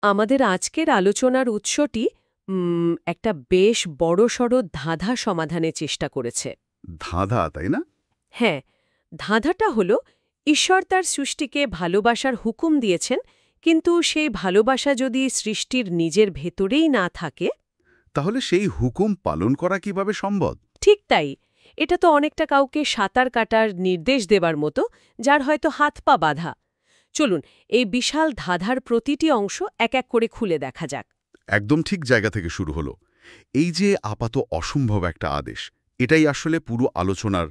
আমাদের আজকের আলোচনার উৎসটি একটা বেশ বড়সড় ধাঁধা সমাধানের চেষ্টা করেছে। ধাঁধা, তাই না? হ্যাঁ, ধাঁধাটা হল ঈশ্বর তার সৃষ্টিকে ভালোবাসার হুকুম দিয়েছেন, কিন্তু সেই ভালোবাসা যদি সৃষ্টির নিজের ভেতরেই না থাকে। তাহলে সেই হুকুম পালন করা কিভাবে সম্ভব? ঠিক তাই। এটা তো অনেকটা কাউকে সাঁতার কাটার নির্দেশ দেবার মতো, যার হয়তো হাত পা বাঁধা। চলুন এই বিশাল ধাঁধার প্রতিটি অংশ এক এক করে খুলে দেখা যাক। একদম ঠিক জায়গা থেকে শুরু হলো। এই যে আপাত অসম্ভব একটা আদেশ, এটাই আসলে পুরো আলোচনার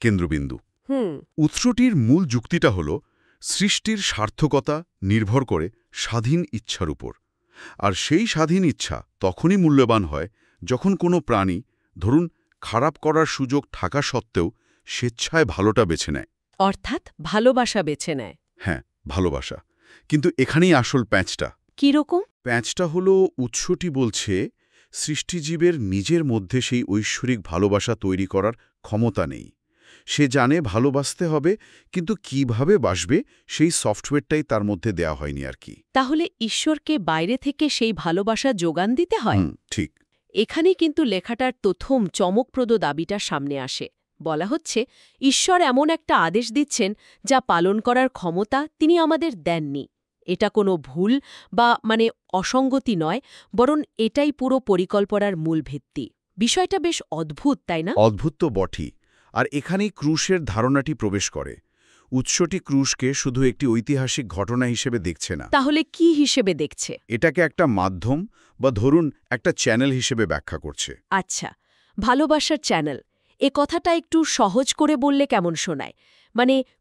কেন্দ্রবিন্দু। হুম। উৎসটির মূল যুক্তিটা হল সৃষ্টির সার্থকতা নির্ভর করে স্বাধীন ইচ্ছার উপর। আর সেই স্বাধীন ইচ্ছা তখনই মূল্যবান হয় যখন কোনো প্রাণী, ধরুন, খারাপ করার সুযোগ থাকা সত্ত্বেও স্বেচ্ছায় ভালোটা বেছে নেয়। অর্থাৎ ভালোবাসা বেছে নেয়। হ্যাঁ, ভালোবাসা। কিন্তু এখানেই আসল প্যাঁচটা। কিরকম? প্যাঁচটা হলো উৎসটি বলছে সৃষ্টিজীবের নিজের মধ্যে সেই ঐশ্বরিক ভালোবাসা তৈরি করার ক্ষমতা নেই। সে জানে ভালোবাসতে হবে, কিন্তু কিভাবে বাসবে সেই সফটওয়্যারটাই তার মধ্যে দেয়া হয়নি আর কি। তাহলে ঈশ্বরকে বাইরে থেকে সেই ভালোবাসা যোগান দিতে হয়? ঠিক। এখানেই কিন্তু লেখাটার প্রথম চমকপ্রদ দাবিটা সামনে আসে। বলা হচ্ছে ঈশ্বর এমন একটা আদেশ দিচ্ছেন যা পালন করার ক্ষমতা তিনি আমাদের দেননি। এটা কোনো ভুল বা অসঙ্গতি নয়, বরং এটাই পুরো পরিকল্পনার মূল ভিত্তি। বিষয়টা বেশ অদ্ভুত, তাই না? অদ্ভুত তো বটই। আর এখানেই ক্রুশের ধারণাটি প্রবেশ করে। উৎসটি ক্রুশকে শুধু একটি ঐতিহাসিক ঘটনা হিসেবে দেখছে না। তাহলে কি হিসেবে দেখছে? এটাকে একটা মাধ্যম বা ধরুন একটা চ্যানেল হিসেবে ব্যাখ্যা করছে। আচ্ছা, ভালোবাসার চ্যানেল, এ কথাটা একটু সহজ করে বললে কেমন শোনায়?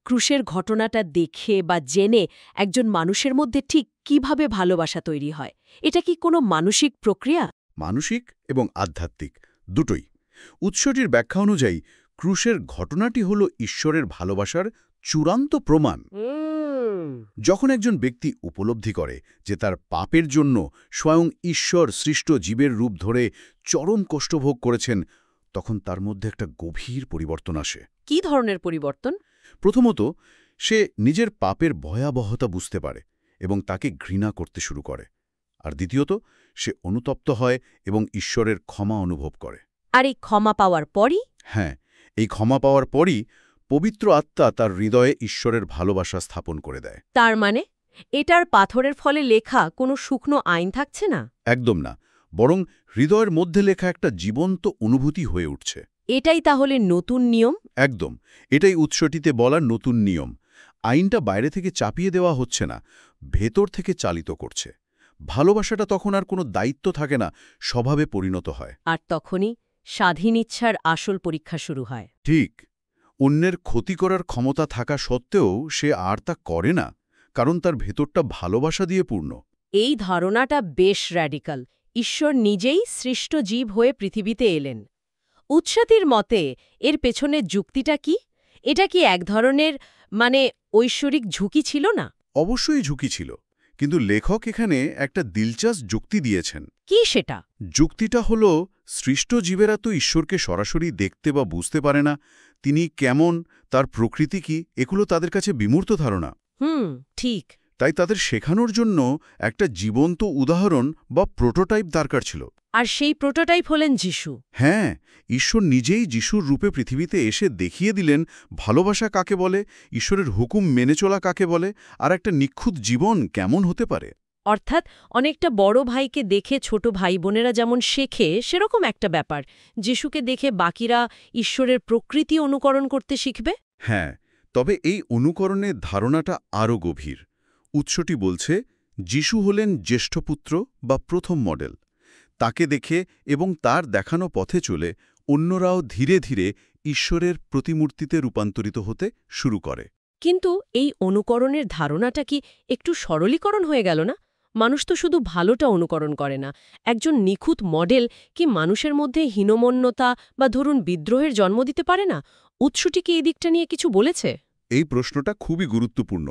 ক্রুশের ঘটনাটা দেখে বা জেনে একজন মানুষের মধ্যে ঠিক কিভাবে ভালোবাসা তৈরি হয়? এটা কি কোনো মানসিক প্রক্রিয়া? মানসিক এবং আধ্যাত্মিক দুটোই। উৎসটির ব্যাখ্যা অনুযায়ী ক্রুশের ঘটনাটি হল ঈশ্বরের ভালোবাসার চূড়ান্ত প্রমাণ। যখন একজন ব্যক্তি উপলব্ধি করে যে তার পাপের জন্য স্বয়ং ঈশ্বর সৃষ্ট জীবের রূপ ধরে চরম কষ্টভোগ করেছেন, তখন তার মধ্যে একটা গভীর পরিবর্তন আসে। কি ধরনের পরিবর্তন? প্রথমত, সে নিজের পাপের ভয়াবহতা বুঝতে পারে এবং তাকে ঘৃণা করতে শুরু করে। আর দ্বিতীয়ত, সে অনুতপ্ত হয় এবং ঈশ্বরের ক্ষমা অনুভব করে। আর এই ক্ষমা পাওয়ার পরই? হ্যাঁ, এই ক্ষমা পাওয়ার পরই পবিত্র আত্মা তার হৃদয়ে ঈশ্বরের ভালোবাসা স্থাপন করে দেয়। তার মানে এটার পাথরের ফলে লেখা কোনো শুকনো আইন থাকছে না? একদম না, বরং হৃদয়ের মধ্যে লেখা একটা জীবন্ত অনুভূতি হয়ে উঠছে। এটাই তাহলে নতুন নিয়ম? একদম, এটাই উৎসটিতে বলার নতুন নিয়ম। আইনটা বাইরে থেকে চাপিয়ে দেওয়া হচ্ছে না, ভেতর থেকে চালিত করছে। ভালোবাসাটা তখন আর কোনো দায়িত্ব থাকে না, স্বভাবে পরিণত হয়। আর তখনই স্বাধীন ইচ্ছার আসল পরীক্ষা শুরু হয়। ঠিক। অন্যের ক্ষতি করার ক্ষমতা থাকা সত্ত্বেও সে আর তা করে না, কারণ তার ভেতরটা ভালোবাসা দিয়ে পূর্ণ। এই ধারণাটা বেশ র্যাডিক্যাল। ঈশ্বর নিজেই সৃষ্ট জীব হয়ে পৃথিবীতে এলেন। উৎসাতীর মতে এর পেছনের যুক্তিটা কি? এটা কি এক ধরনের ঐশ্বরিক ঝুঁকি ছিল না? অবশ্যই ঝুঁকি ছিল, কিন্তু লেখক এখানে একটা দিলচাস্প যুক্তি দিয়েছেন। কি সেটা? যুক্তিটা হল, সৃষ্ট জীবেরা তো ঈশ্বরকে সরাসরি দেখতে বা বুঝতে পারে না। তিনি কেমন, তার প্রকৃতি কি, এগুলো তাদের কাছে বিমূর্ত ধারণা। ঠিক। তাই তাদের শেখানোর জন্য একটা জীবন্ত উদাহরণ বা প্রোটোটাইপ দরকার ছিল। আর সেই প্রোটোটাইপ হলেন যিশু। হ্যাঁ, ঈশ্বর নিজেই যিশুর রূপে পৃথিবীতে এসে দেখিয়ে দিলেন ভালোবাসা কাকে বলে, ঈশ্বরের হুকুম মেনে চলা কাকে বলে, আর একটা নিখুঁত জীবন কেমন হতে পারে। অর্থাৎ অনেকটা বড় ভাইকে দেখে ছোট ভাই বোনেরা যেমন শেখে, সেরকম একটা ব্যাপার। যিশুকে দেখে বাকিরা ঈশ্বরের প্রকৃতি অনুকরণ করতে শিখবে। হ্যাঁ, তবে এই অনুকরণের ধারণাটা আরও গভীর। উৎসটি বলছে যিশু হলেন জ্যেষ্ঠ পুত্র বা প্রথম মডেল। তাকে দেখে এবং তার দেখানো পথে চলে অন্যরাও ধীরে ধীরে ঈশ্বরের প্রতিমূর্তিতে রূপান্তরিত হতে শুরু করে। কিন্তু এই অনুকরণের ধারণাটা কি একটু সরলীকরণ হয়ে গেল না? মানুষ তো শুধু ভালোটা অনুকরণ করে না। একজন নিখুঁত মডেল কি মানুষের মধ্যে হীনমন্যতা বা ধরুন বিদ্রোহের জন্ম দিতে পারে না? উৎসটি কি এই দিকটা নিয়ে কিছু বলেছে? এই প্রশ্নটা খুবই গুরুত্বপূর্ণ।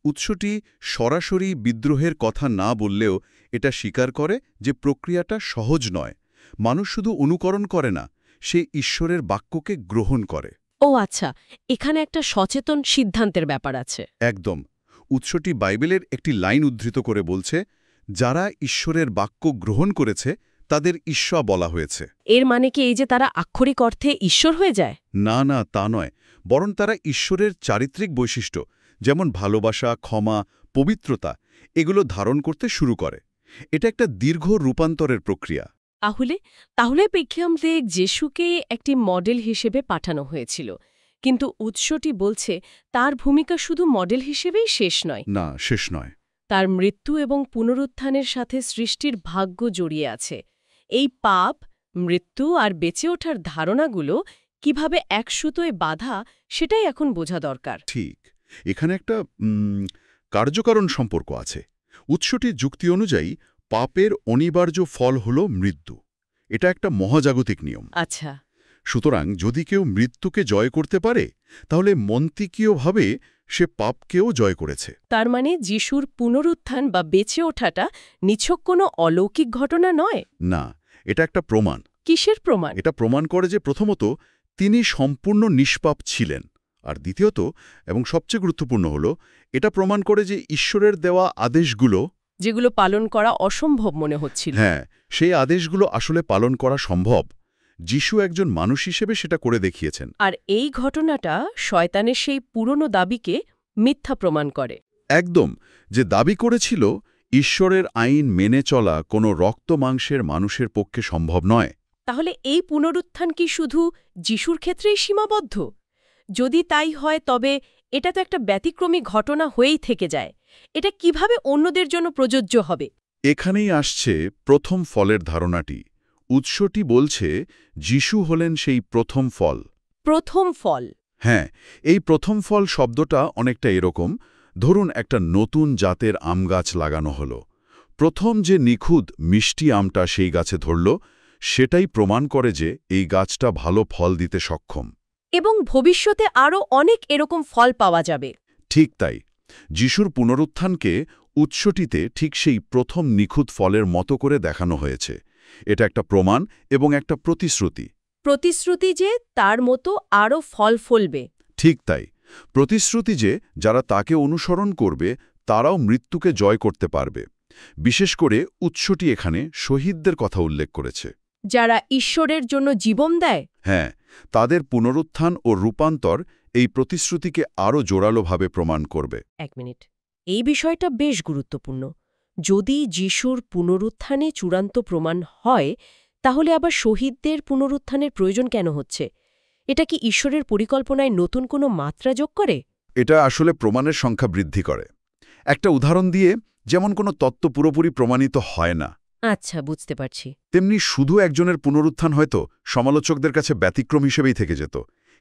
উৎসটি সরাসরি বিদ্রোহের কথা না বললেও এটা স্বীকার করে যে প্রক্রিয়াটা সহজ নয়। মানুষ শুধু অনুকরণ করে না, সে ঈশ্বরের বাক্যকে গ্রহণ করে। ও আচ্ছা, এখানে একটা সচেতন সিদ্ধান্তের ব্যাপার আছে। একদম। উৎসটি বাইবেলের একটি লাইন উদ্ধৃত করে বলছে, যারা ঈশ্বরের বাক্য গ্রহণ করেছে তাদের ঈশ্বর বলা হয়েছে। এর মানে কি এই যে তারা আক্ষরিক অর্থে ঈশ্বর হয়ে যায়? না না, তা নয়, বরং তারা ঈশ্বরের চারিত্রিক বৈশিষ্ট্য যেমন ভালোবাসা, ক্ষমা, পবিত্রতা এগুলো ধারণ করতে শুরু করে। এটা একটা দীর্ঘ রূপান্তরের প্রক্রিয়া। তাহলে পেক্ষামতে যিশুকে একটি মডেল হিসেবে পাঠানো হয়েছিল, কিন্তু উৎসটি বলছে তার ভূমিকা শুধু মডেল হিসেবেই শেষ নয়। না, শেষ নয়। তার মৃত্যু এবং পুনরুত্থানের সাথে সৃষ্টির ভাগ্য জড়িয়ে আছে। এই পাপ, মৃত্যু আর বেঁচে ওঠার ধারণাগুলো কিভাবে এক সুতোয় বাঁধা, সেটাই এখন বোঝা দরকার। ঠিক, এখানে একটা কার্যকারণ সম্পর্ক আছে। উৎসটির যুক্তি অনুযায়ী পাপের অনিবার্য ফল হল মৃত্যু। এটা একটা মহাজাগতিক নিয়ম। আচ্ছা। সুতরাং যদি কেউ মৃত্যুকে জয় করতে পারে, তাহলে মন্তিকীয়ভাবে সে পাপকেও জয় করেছে। তার মানে যিশুর পুনরুত্থান বা বেঁচে ওঠাটা নিছক কোনো অলৌকিক ঘটনা নয়? না, এটা একটা প্রমাণ। কিসের প্রমাণ? এটা প্রমাণ করে যে প্রথমত তিনি সম্পূর্ণ নিষ্পাপ ছিলেন, আর দ্বিতীয়ত এবং সবচেয়ে গুরুত্বপূর্ণ হল এটা প্রমাণ করে যে ঈশ্বরের দেওয়া আদেশগুলো, যেগুলো পালন করা অসম্ভব মনে হচ্ছিল, হ্যাঁ, সেই আদেশগুলো আসলে পালন করা সম্ভব। যিশু একজন মানুষ হিসেবে সেটা করে দেখিয়েছেন। আর এই ঘটনাটা শয়তানের সেই পুরনো দাবিকে মিথ্যা প্রমাণ করে। একদম, যে দাবি করেছিল ঈশ্বরের আইন মেনে চলা কোনো রক্ত মাংসের মানুষের পক্ষে সম্ভব নয়। তাহলে এই পুনরুত্থান কি শুধু যিশুর ক্ষেত্রেই সীমাবদ্ধ? যদি তাই হয় তবে এটা তো একটা ব্যতিক্রমী ঘটনা হয়েই থেকে যায়। এটা কিভাবে অন্যদের জন্য প্রযোজ্য হবে? এখানেই আসছে প্রথম ফলের ধারণাটি। উৎসটি বলছে যিশু হলেন সেই প্রথম ফল। প্রথম ফল? হ্যাঁ, এই প্রথম ফল শব্দটা অনেকটা এরকম, ধরুন একটা নতুন জাতের আম গাছ লাগানো হলো। প্রথম যে নিখুঁত মিষ্টি আমটা সেই গাছে ধরল, সেটাই প্রমাণ করে যে এই গাছটা ভালো ফল দিতে সক্ষম। এবং ভবিষ্যতে আরও অনেক এরকম ফল পাওয়া যাবে। ঠিক তাই, যিশুর পুনরুত্থানকে উৎসটিতে ঠিক সেই প্রথম নিখুঁত ফলের মতো করে দেখানো হয়েছে। এটা একটা প্রমাণ এবং একটা প্রতিশ্রুতি। প্রতিশ্রুতি যে তার মতো আরও ফল ফলবে। ঠিক তাই, প্রতিশ্রুতি যে যারা তাকে অনুসরণ করবে তারাও মৃত্যুকে জয় করতে পারবে। বিশেষ করে উৎসটি এখানে শহীদদের কথা উল্লেখ করেছে, যারা ঈশ্বরের জন্য জীবন দেয়। হ্যাঁ, তাদের পুনরুত্থান ও রূপান্তর এই প্রতিশ্রুতিকে আরও জোরালোভাবে প্রমাণ করবে। এক মিনিট, এই বিষয়টা বেশ গুরুত্বপূর্ণ। যদি যিশুর পুনরুত্থানে চূড়ান্ত প্রমাণ হয়, তাহলে আবার শহীদদের পুনরুত্থানের প্রয়োজন কেন হচ্ছে? এটা কি ঈশ্বরের পরিকল্পনায় নতুন কোনো মাত্রা যোগ করে? এটা আসলে প্রমাণের সংখ্যা বৃদ্ধি করে। একটা উদাহরণ দিয়ে, যেমন কোনো তত্ত্ব পুরোপুরি প্রমাণিত হয় না, আচ্ছা, বুঝতে পারছি। তেমনি শুধু একজনের পুনরুত্থান হয়তো সমালোচকদের কাছে ব্যতিক্রম হিসেবেই থেকে যেত।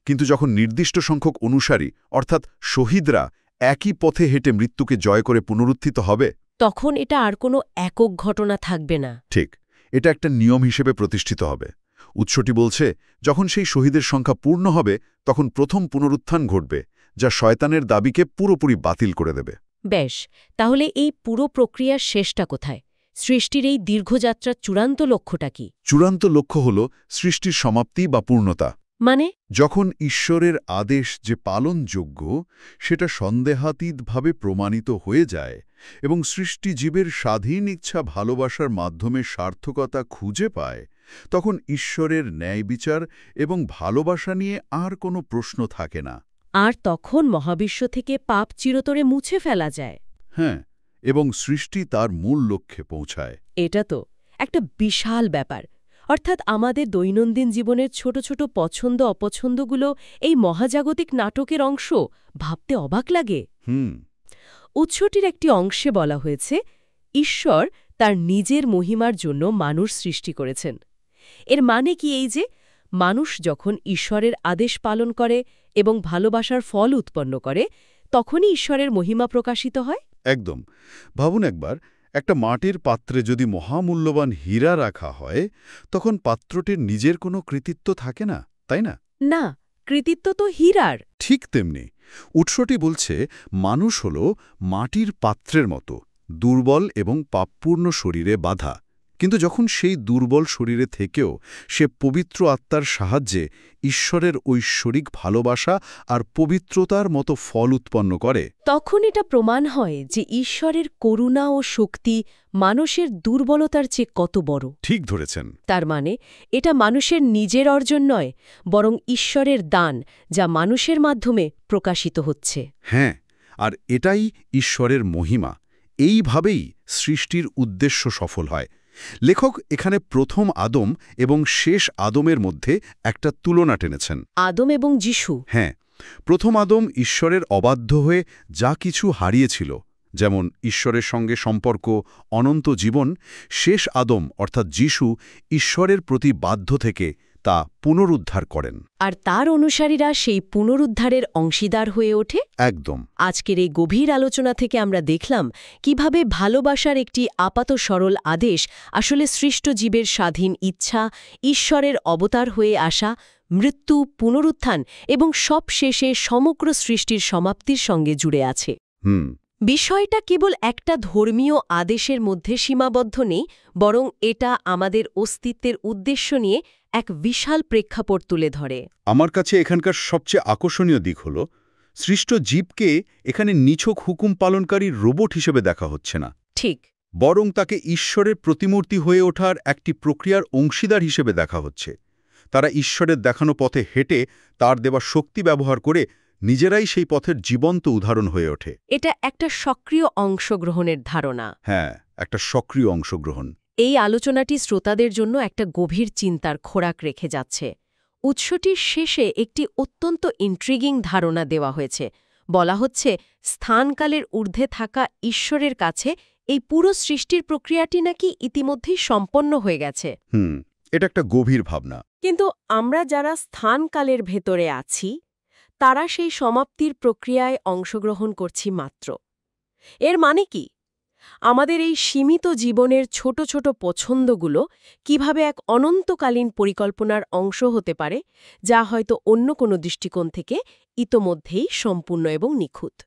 কিন্তু যখন নির্দিষ্ট সংখ্যক অনুসারী অর্থাৎ শহীদরা একই পথে হেঁটে মৃত্যুকে জয় করে পুনরুত্থিত হবে, তখন এটা আর কোনো একক ঘটনা থাকবে না। ঠিক, এটা একটা নিয়ম হিসেবে প্রতিষ্ঠিত হবে। উৎসটি বলছে যখন সেই শহীদের সংখ্যা পূর্ণ হবে, তখন প্রথম পুনরুত্থান ঘটবে, যা শয়তানের দাবিকে পুরোপুরি বাতিল করে দেবে। বেশ, তাহলে এই পুরো প্রক্রিয়ার শেষটা কোথায়? সৃষ্টির এই দীর্ঘযাত্রার চূড়ান্ত লক্ষ্যটা কি? চূড়ান্ত লক্ষ্য হল সৃষ্টির সমাপ্তি বা পূর্ণতা। মানে? যখন ঈশ্বরের আদেশ যে পালনযোগ্য সেটা সন্দেহাতীতভাবে প্রমাণিত হয়ে যায় এবং সৃষ্টিজীবের স্বাধীন ইচ্ছা ভালোবাসার মাধ্যমে সার্থকতা খুঁজে পায়, তখন ঈশ্বরের ন্যায় বিচার এবং ভালোবাসা নিয়ে আর কোনো প্রশ্ন থাকে না। আর তখন মহাবিশ্ব থেকে পাপ চিরতরে মুছে ফেলা যায়। হ্যাঁ, এবং সৃষ্টি তার মূল লক্ষ্যে পৌঁছায়। এটা তো একটা বিশাল ব্যাপার। অর্থাৎ আমাদের দৈনন্দিন জীবনের ছোট ছোট পছন্দ অপছন্দগুলো এই মহাজাগতিক নাটকের অংশ। ভাবতে অবাক লাগে। উৎসটির একটি অংশে বলা হয়েছে, ঈশ্বর তার নিজের মহিমার জন্য মানুষ সৃষ্টি করেছেন। এর মানে কি এই যে মানুষ যখন ঈশ্বরের আদেশ পালন করে এবং ভালোবাসার ফল উৎপন্ন করে, তখনই ঈশ্বরের মহিমা প্রকাশিত হয়? একদম। ভাবুন একবার, একটা মাটির পাত্রে যদি মহামূল্যবান হীরা রাখা হয়, তখন পাত্রটির নিজের কোনো কৃতিত্ব থাকে না, তাই না? না, কৃতিত্ব তো হীরার। ঠিক তেমনি উৎসটি বলছে মানুষ হল মাটির পাত্রের মতো, দুর্বল এবং পাপপূর্ণ শরীরে বাঁধা, কিন্তু যখন সেই দুর্বল শরীরে থেকেও সে পবিত্র আত্মার সাহায্যে ঈশ্বরের ঐশ্বরিক ভালোবাসা আর পবিত্রতার মতো ফল উৎপন্ন করে, তখন এটা প্রমাণ হয় যে ঈশ্বরের করুণা ও শক্তি মানুষের দুর্বলতার চেয়ে কত বড়। ঠিক ধরেছেন। তার মানে এটা মানুষের নিজের অর্জন নয়, বরং ঈশ্বরের দান, যা মানুষের মাধ্যমে প্রকাশিত হচ্ছে। হ্যাঁ, আর এটাই ঈশ্বরের মহিমা। এইভাবেই সৃষ্টির উদ্দেশ্য সফল হয়। লেখক এখানে প্রথম আদম এবং শেষ আদমের মধ্যে একটা তুলনা টেনেছেন। আদম এবং যিশু। হ্যাঁ, প্রথম আদম ঈশ্বরের অবাধ্য হয়ে যা কিছু হারিয়েছিল, যেমন ঈশ্বরের সঙ্গে সম্পর্ক, অনন্ত জীবন, শেষ আদম অর্থাৎ যিশু ঈশ্বরের প্রতি বাধ্য থেকে তা পুনরুদ্ধার করেন। আর তার অনুসারীরা সেই পুনরুদ্ধারের অংশীদার হয়ে ওঠে। একদম। আজকের এই গভীর আলোচনা থেকে আমরা দেখলাম কিভাবে ভালোবাসার একটি আপাত সরল আদেশ আসলে সৃষ্ট জীবের স্বাধীন ইচ্ছা, ঈশ্বরের অবতার হয়ে আসা, মৃত্যু, পুনরুত্থান এবং সব শেষে সমগ্র সৃষ্টির সমাপ্তির সঙ্গে জুড়ে আছে। বিষয়টা কেবল একটা ধর্মীয় আদেশের মধ্যে সীমাবদ্ধ নেই, বরং এটা আমাদের অস্তিত্বের উদ্দেশ্য নিয়ে এক বিশাল প্রেক্ষাপট তুলে ধরে। আমার কাছে এখানকার সবচেয়ে আকর্ষণীয় দিক হল, সৃষ্ট জীবকে এখানে নিছক হুকুম পালনকারী রোবট হিসেবে দেখা হচ্ছে না। ঠিক। বরং তাকে ঈশ্বরের প্রতিমূর্তি হয়ে ওঠার একটি প্রক্রিয়ার অংশীদার হিসেবে দেখা হচ্ছে। তারা ঈশ্বরের দেখানো পথে হেঁটে তার দেওয়া শক্তি ব্যবহার করে নিজেরাই সেই পথের জীবন্ত উদাহরণ হয়ে ওঠে। এটা একটা সক্রিয় অংশগ্রহণের ধারণা। হ্যাঁ, একটা সক্রিয় অংশগ্রহণ। এই আলোচনাটি শ্রোতাদের জন্য একটা গভীর চিন্তার খোরাক রেখে যাচ্ছে। উৎসটির শেষে একটি অত্যন্ত ইন্ট্রিগিং ধারণা দেওয়া হয়েছে। বলা হচ্ছে, স্থানকালের ঊর্ধ্বে থাকা ঈশ্বরের কাছে এই পুরো সৃষ্টির প্রক্রিয়াটি নাকি ইতিমধ্যেই সম্পন্ন হয়ে গেছে। এটা একটা গভীর ভাবনা। কিন্তু আমরা যারা স্থানকালের ভেতরে আছি, তারা সেই সমাপ্তির প্রক্রিয়ায় অংশগ্রহণ করছি মাত্র। এর মানে কি? আমাদের এই সীমিত জীবনের ছোট ছোট পছন্দগুলো কিভাবে এক অনন্তকালীন পরিকল্পনার অংশ হতে পারে, যা হয়তো অন্য কোনো দৃষ্টিকোণ থেকে ইতোমধ্যেই সম্পূর্ণ এবং নিখুঁত।